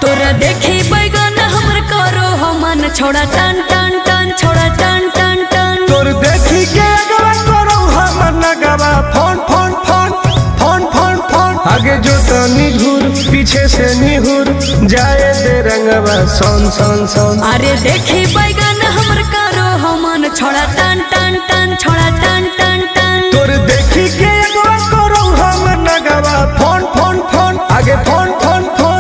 तोरा देखी बैगन हमर करो हो मन छोड़ा टन टन टन छोड़ा टन टन टन तोर देखी के अगवा करो हमर नगवा phone phone phone phone phone phone आगे जो तनी घूर पीछे से निहुर जाए दे रंगवा सोन सोन सोन। अरे देखी बैगन हमर करो हो मन छोड़ा टन टन टन छोड़ा टन टन टन तोर देखी के अगवा करो हमर नगवा फोन फोन फोन आगे फोन फोन फोन।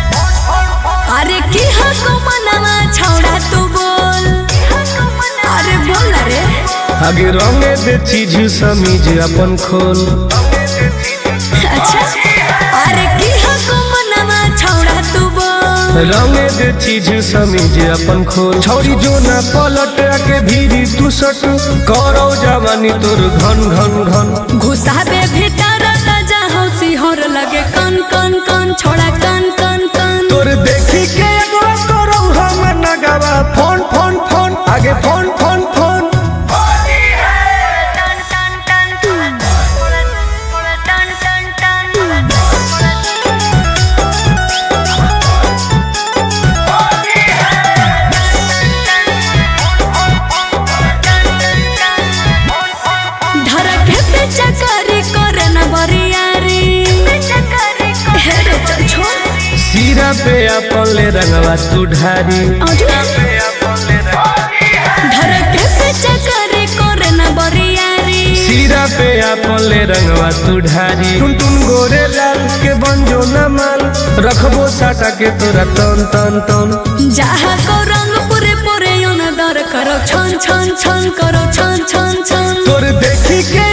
अरे की हको मनवा छोड़ा तू बोल अरे बोल रे आगे रंगे दे चीज समीज अपन खोल। अच्छा अरे की हको मनवा छोड़ा तू बोल रंगे दे चीज समीज अपन खोल। छौरी जो ना पलट के भीरी तू सट करो जवानी तोर घन घन घन घुसाबे भीतर ताजा हौसी होर लगे कन कन कन छोड़ा कन कन कन तोर देखी के एगो करो हमर नगवा फोन फोन फोन आगे फोन फोन फोन। धरके पे चकरी करे न बरियारी हेरे चल छोड़ सीरा पे अपन ले रंगवा तू ढारी धरके पे चकरी करे न बरियारी सीरा पे अपन ले रंगवा तू ढारी टुन टुन गोरे लाल के बंजो न माल रखबो साटा के तोरा तन तन तन जहा को रंग पूरे पूरे योन दर करो छन छन छन करो छन छन छन तोर देखी के